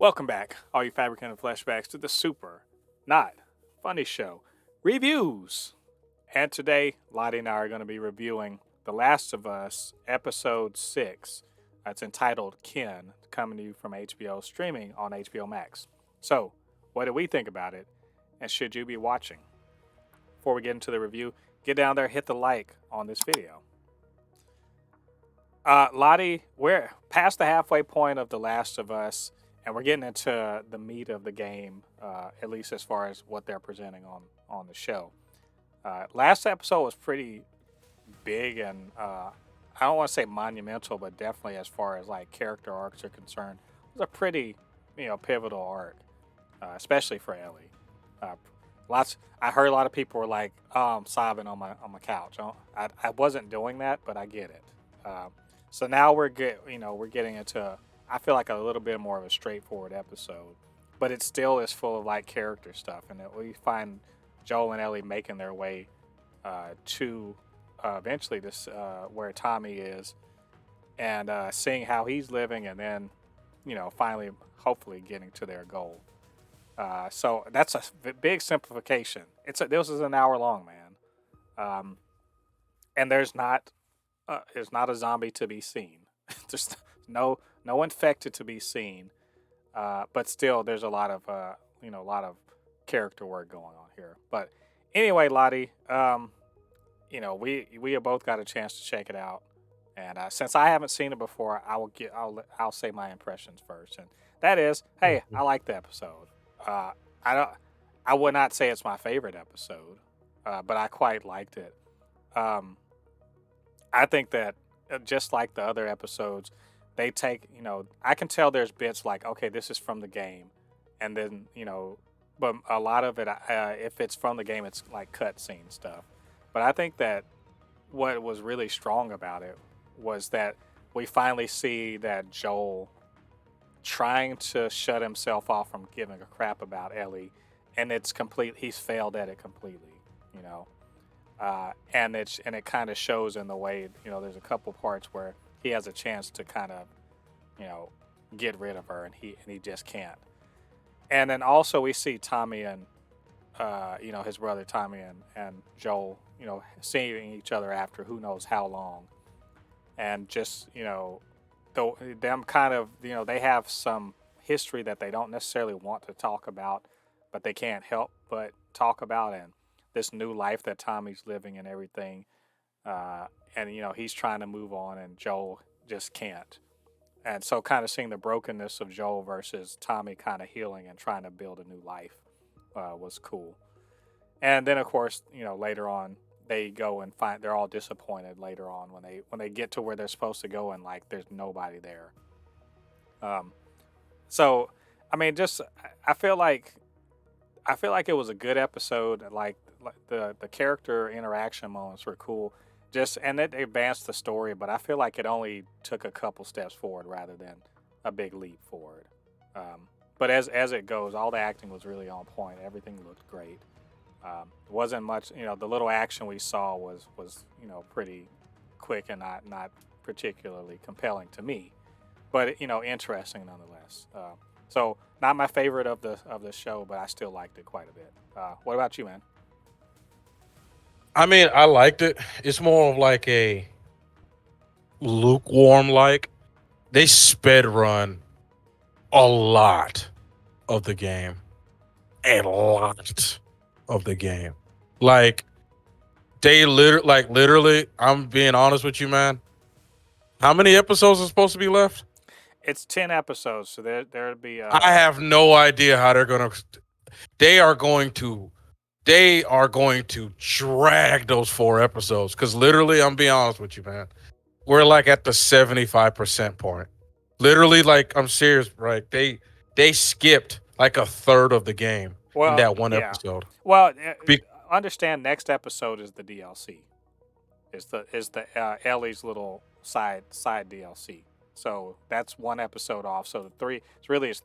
Welcome back, all you Fabricans and Fleshbags, to the super, not funny show reviews. And today, Lottie and I are going to be reviewing The Last of Us, Episode 6. It's entitled Kin, coming to you from HBO, streaming on HBO Max. So, what do we think about it, and should you be watching? Before we get into the review, get down there, hit the like on this video. Lottie, we're past the halfway point of The Last of Us, and we're getting into the meat of the game, at least as far as what they're presenting on the show. Last episode was pretty big and I don't want to say monumental, but definitely as far as like character arcs are concerned, it was a pretty pivotal arc, especially for Ellie. Uh, I heard a lot of people were like sobbing on my couch. I wasn't doing that, but I get it. So now we're getting into, I feel like, a little bit more of a straightforward episode, but it still is full of like character stuff, and we find Joel and Ellie making their way to eventually this where Tommy is, and seeing how he's living, and then finally hopefully getting to their goal. So that's a big simplification. This is an hour long, man, and there's not a zombie to be seen. There's no infected to be seen, but still there's a lot of character work going on here. But anyway, Lottie, we have both got a chance to check it out, and since I haven't seen it before, I'll say my impressions first, and that is, hey, I like the episode. I would not say it's my favorite episode, but I quite liked it. I think that just like the other episodes, they take, I can tell there's bits like, okay, this is from the game, and then but a lot of it, if it's from the game, it's like cutscene stuff. But I think that what was really strong about it was that we finally see that Joel trying to shut himself off from giving a crap about Ellie, and it's complete. He's failed at it completely, and it kind of shows in the way, there's a couple parts where he has a chance to kind of, get rid of her, and he just can't. And then also we see Tommy and his brother Tommy and Joel, seeing each other after who knows how long, and just them kind of, they have some history that they don't necessarily want to talk about, but they can't help but talk about, and this new life that Tommy's living and everything, and he's trying to move on, and Joel just can't. And so kind of seeing the brokenness of Joel versus Tommy kind of healing and trying to build a new life was cool. And then of course, later on they go and they're all disappointed later on when they get to where they're supposed to go, and like there's nobody there. So I mean, just I feel like it was a good episode. Like the character interaction moments were cool. And it advanced the story, but I feel like it only took a couple steps forward rather than a big leap forward. But as it goes, all the acting was really on point. Everything looked great. Wasn't much, the little action we saw was pretty quick and not particularly compelling to me, but interesting nonetheless. So not my favorite of the show, but I still liked it quite a bit. What about you, man? I mean, I liked it. It's more of like a lukewarm like. They sped run a lot of the game. A lot of the game. Like literally, I'm being honest with you, man. How many episodes are supposed to be left? It's 10 episodes, so there'd be I have no idea how they are going to they are going to drag those 4 episodes, because literally, I'm being honest with you, man. We're like at the 75% point. Literally, like, I'm serious, right? They skipped like a third of the game in well, that one yeah. episode. Well, Be- understand next episode is the DLC. Is the Ellie's little side DLC. So that's one episode off. So it's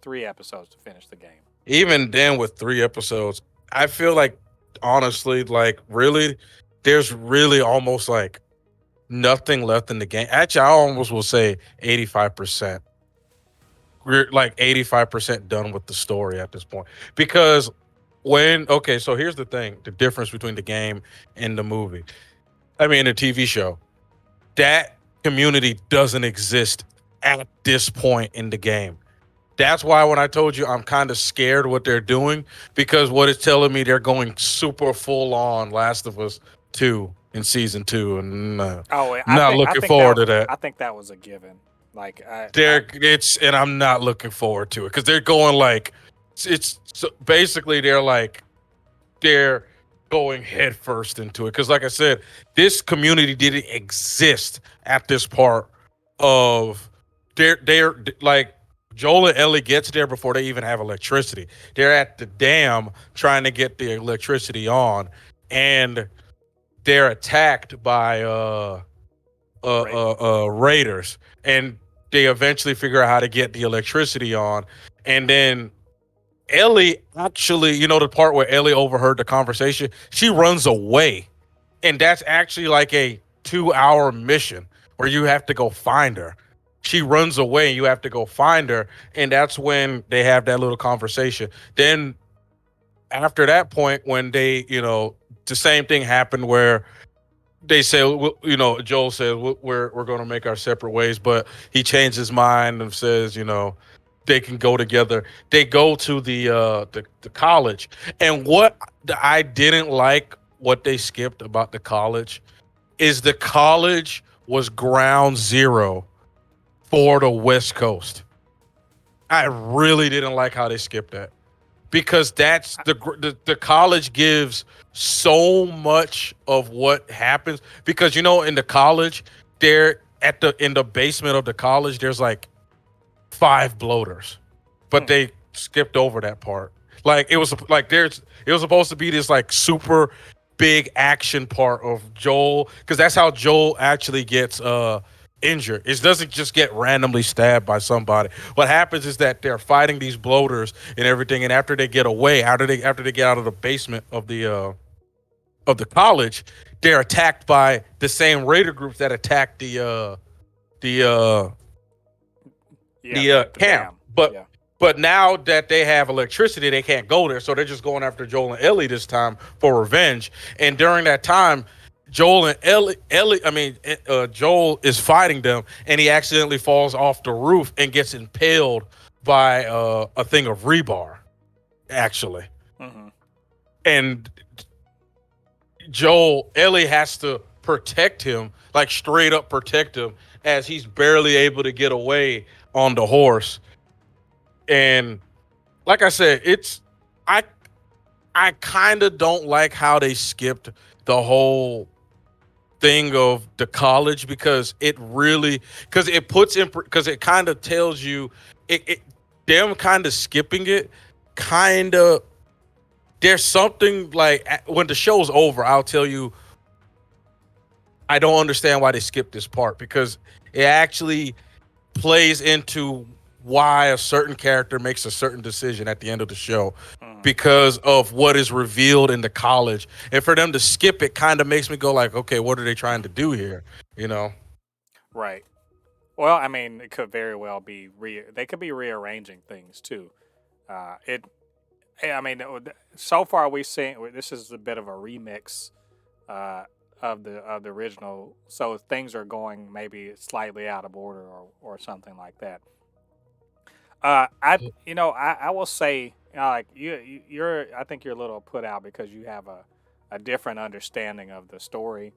3 episodes to finish the game. Even then, with 3 episodes, I feel like, honestly, like, really, there's really almost like nothing left in the game. Actually, I almost will say 85%. we're like 85% done with the story at this point. Because so here's the thing, the difference between the game and the movie. I mean, the TV show. That community doesn't exist at this point in the game. That's why when I told you I'm kind of scared what they're doing, because what it's telling me they're going super full on Last of Us 2 in season 2, and Oh, not looking forward to that. I think that was a given. Like And I'm not looking forward to it because they're going like it's so basically they're going headfirst into it because, like I said, this community didn't exist at this part of they're like Joel and Ellie gets there before they even have electricity. They're at the dam trying to get the electricity on, and they're attacked by raiders, and they eventually figure out how to get the electricity on, and then Ellie actually, the part where Ellie overheard the conversation, she runs away. And that's actually like a 2-hour mission where you have to go find her. She runs away and you have to go find her. And that's when they have that little conversation. Then after that point, when the same thing happened where they say, Joel says we're going to make our separate ways, but he changed his mind and says, they can go together. They go to the college, and what I didn't like what they skipped about the college is the college was ground zero for the West Coast. I really didn't like how they skipped that because that's the college gives so much of what happens because in the college they're in the basement of the college there's like 5 bloaters, but they skipped over that part. Like it was supposed to be this like super big action part of Joel because that's how Joel actually gets injured. It doesn't just get randomly stabbed by somebody. What happens is that they're fighting these bloaters and everything, and after they get away, after they get out of the basement of the college, they're attacked by the same raider groups that attacked the camp. dam. But now that they have electricity, they can't go there, so they're just going after Joel and Ellie this time for revenge. And during that time, Joel is fighting them, and he accidentally falls off the roof and gets impaled by a thing of rebar, actually. Mm-hmm. And Ellie has to protect him, like straight up protect him, as he's barely able to get away on the horse. And like I said, I kind of don't like how they skipped the whole thing of the college because it kind of tells you them kind of skipping it kind of there's something like when the show's over, I'll tell you I don't understand why they skipped this part because it actually plays into why a certain character makes a certain decision at the end of the show because of what is revealed in the college. And for them to skip it kind of makes me go like, okay, what are they trying to do here? Right. Well, I mean, it could very well be they could be rearranging things too. I mean, so far we've seen this is a bit of a remix of the original, so things are going maybe slightly out of order or something like that. I will say, like you're I think you're a little put out because you have a different understanding of the story.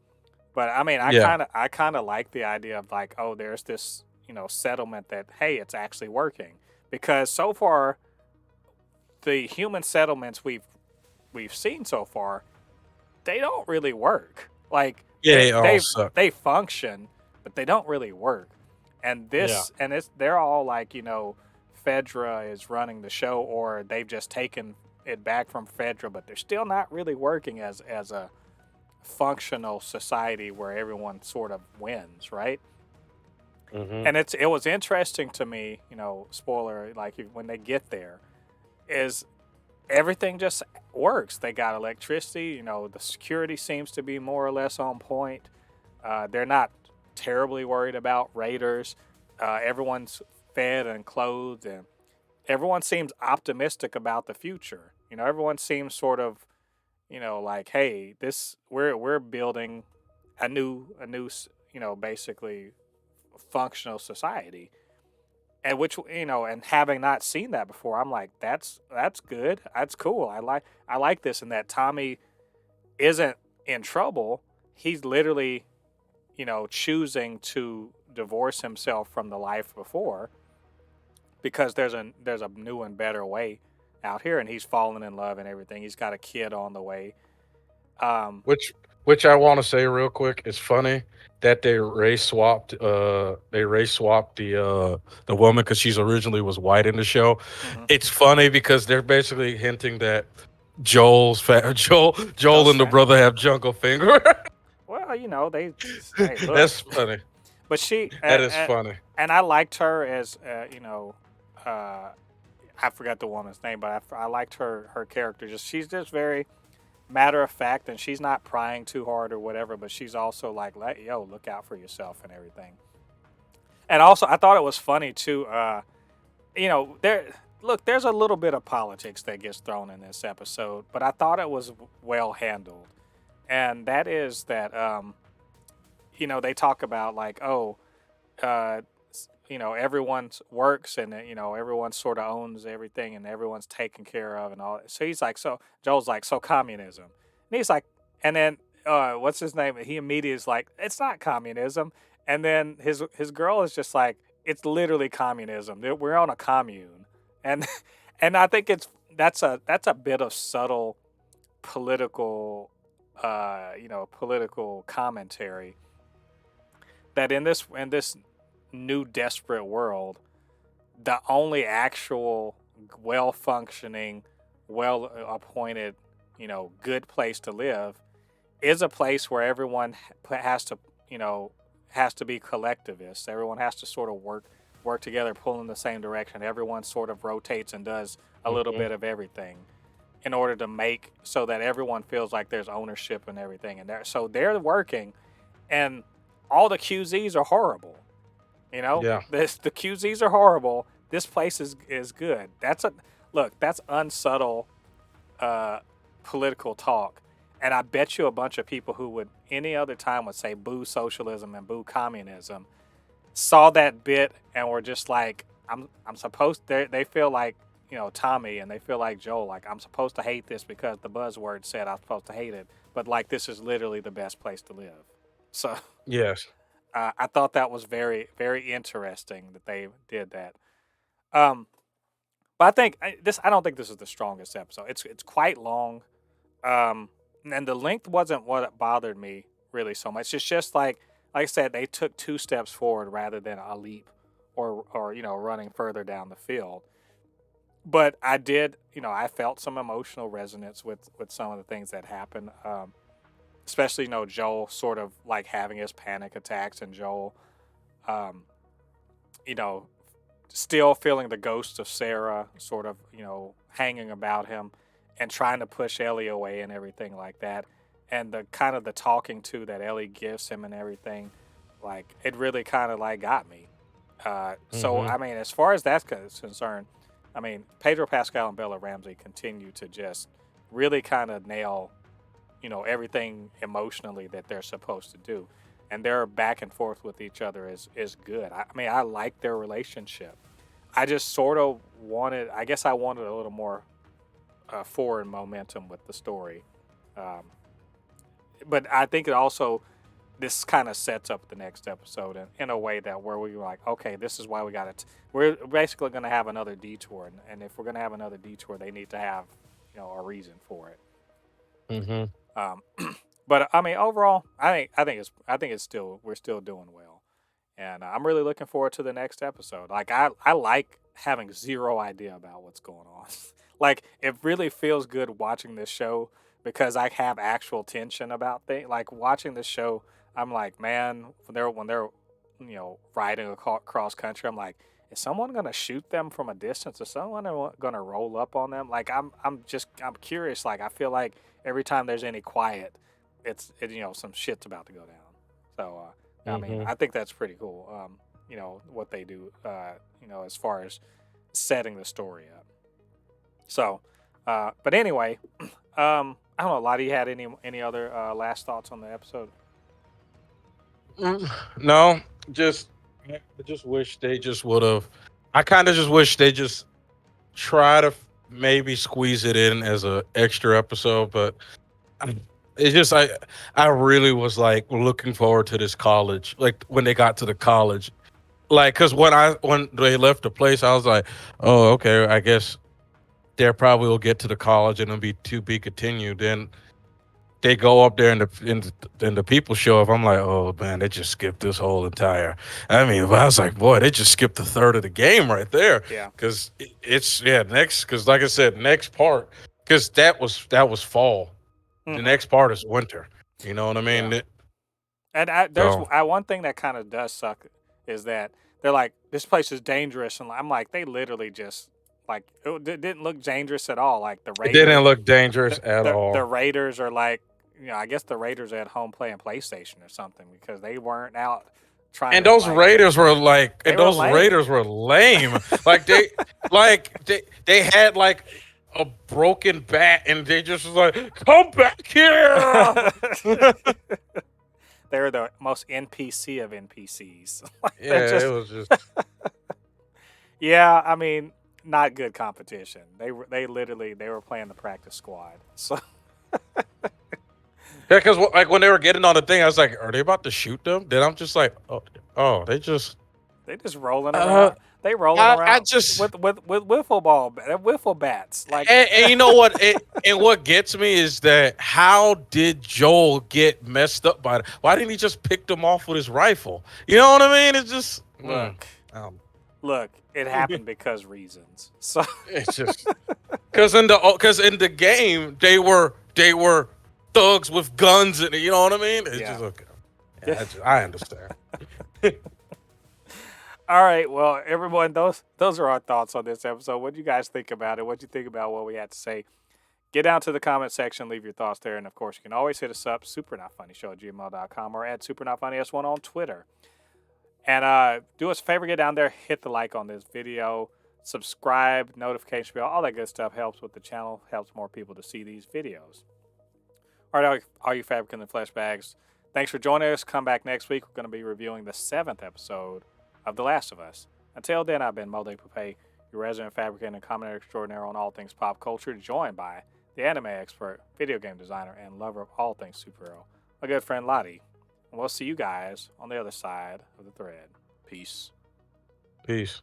But I mean, Yeah. I kind of like the idea of like, oh, there's this settlement that hey, it's actually working because so far the human settlements we've seen so far, they don't really work. Like Yeah, they all suck. they function, but they don't really work. And Yeah. they're all like Fedra is running the show, or they've just taken it back from Fedra, but they're still not really working as a functional society where everyone sort of wins, right? Mm-hmm. And it was interesting to me, spoiler, like when they get there, is everything just works. They got electricity, the security seems to be more or less on point. They're not terribly worried about raiders. Everyone's fed and clothed, and everyone seems optimistic about the future. Everyone seems sort of, like, hey, this we're building a new, basically functional society. And which, and having not seen that before, I'm like, that's good. That's cool. I like this, and that Tommy isn't in trouble. He's literally, choosing to divorce himself from the life before because there's a new and better way out here, and he's fallen in love and everything. He's got a kid on the way. Um, Which I want to say real quick, it's funny that they race swapped the woman because she's originally was white in the show. mhm. It's funny because they're basically hinting that Joel Joe's and the fat. brother have jungle finger. Well, they hey, look, That's funny. but she That is funny. and I liked her as uh, I forgot the woman's name, but I liked her character. She's just very matter of fact, and she's not prying too hard or whatever. But she's also like, yo, look out for yourself and everything. And also, I thought it was funny too. There's a little bit of politics that gets thrown in this episode, but I thought it was well handled. And that is that they talk about like, oh, uh, everyone's works, and everyone sort of owns everything, and everyone's taken care of and all. So he's like, so Joel's like, so communism, and he's like, and then what's his name? He immediately is like, it's not communism, and then his girl is just like, it's literally communism. We're on a commune, and and I think that's a bit of subtle political commentary that in this new desperate world, the only actual well functioning, well appointed, good place to live is a place where everyone has to, has to be collectivist. Everyone has to sort of work together, pull in the same direction. Everyone sort of rotates and does a little Hmm. bit of everything in order to make so that everyone feels like there's ownership and everything. And they're working, and all the QZs are horrible. Yeah. The QZs are horrible. This place is good. That's unsubtle uh, political talk, and I bet you a bunch of people who would any other time would say boo socialism and boo communism saw that bit and were just like, I'm supposed. They feel like Tommy, and they feel like Joel. Like, I'm supposed to hate this because the buzzword said I'm supposed to hate it, but like this is literally the best place to live. So. Yes. I thought that was very, very interesting that they did that. Um, but I don't think this is the strongest episode. It's quite long, and the length wasn't what bothered me really so much. It's just like I said, they took two steps forward rather than a leap, or running further down the field. But I felt some emotional resonance with some of the things that happened. Especially Joel sort of like having his panic attacks, and Joel um you know still feeling the ghost of Sarah sort of hanging about him, and trying to push Ellie away and everything like that, and the kind of the talking to that Ellie gives him and everything, like it really kind of like got me. So Hmm. I mean, as far as that's concerned, I mean, Pedro Pascal and Bella Ramsey continue to just really kind of nail everything emotionally that they're supposed to do, and their back and forth with each other is good. I mean, I like their relationship. I just sort of I guess I wanted a little more forward momentum with the story. um, but I think it also, this kind of sets up the next episode in a way that where we were like, okay, this is why we got it. We're basically going to have another detour, and if we're going to have another detour, they need to have a reason for it. Hmm. Um, but I mean, overall, I think it's still, we're still doing well, and I'm really looking forward to the next episode. Like I like having zero idea about what's going on. Like it really feels good watching this show because I have actual tension about things. Like watching this show, I'm like, man, when they're riding across country, I'm like, is someone gonna shoot them from a distance? Is someone gonna roll up on them? Like I'm curious. Like I feel like every time there's any quiet, some shit's about to go down. So I mean, Hmm. I think that's pretty cool. what they do, as far as setting the story up. So, but anyway, I don't know, Lottie, you had any other last thoughts on the episode? No, just I just wish they just would have. I kind of just wish they just try to maybe squeeze it in as a extra episode, but it's just I really was like looking forward to this college, like when they got to the college, like because when they left the place, I was like, oh okay, I guess they probably will get to the college and it'll be to be continued. Then they go up there and the people show up. I'm like, oh man, they just skipped this whole entire. I mean, I was like, boy, they just skipped a third of the game right there. Yeah. Because it's next. Because like I said, next part. Because that was fall. The Mhm. next part is winter. You know what I mean? Yeah. And there's So one thing that kind of does suck is that they're like, this place is dangerous, and I'm like, they literally just like it didn't look dangerous at all. Like the it didn't Raiders, look dangerous at the all. Raiders are like, I guess the Raiders are at home playing PlayStation or something because they weren't out trying And to those like. Raiders were like, They and were those lame. Raiders were lame. They had like a broken bat, and they just was like, come back here. They're the most NPC of NPCs. They're Yeah, it just, was just yeah. I mean, not good competition. They literally they were playing the practice squad. So yeah. Because like when they were getting on the thing, I was like, are they about to shoot them? Then I'm just like, oh, they just. they just rolling Uh, around. They rolling I around just with wiffle bats. Like and you know what? And what gets me is that how did Joel get messed up by it? Why didn't he just pick them off with his rifle? You know what I mean? It's just look, um, look. It happened because reasons. So it's just because in the game they were thugs with guns and you know what I mean? It's yeah. just okay. Yeah, I understand. All right. Well, everyone, those are our thoughts on this episode. What do you guys think about it? What do you think about what we had to say? Get down to the comment section, leave your thoughts there, and of course, you can always hit us up, supernotfunnyshow@gmail.com or at supernotfunnys1 on Twitter. And do us a favor, get down there, hit the like on this video, subscribe, notification bell, all that good stuff helps with the channel, helps more people to see these videos. All right, all you Fabricans and Fleshbags, thanks for joining us. Come back next week. We're going to be reviewing the 7th episode of The Last of Us. Until then, I've been Mode Pape, your resident fabricant and commentator extraordinaire on all things pop culture, joined by the anime expert, video game designer, and lover of all things superhero, my good friend Lottie. And we'll see you guys on the other side of the thread. Peace. Peace.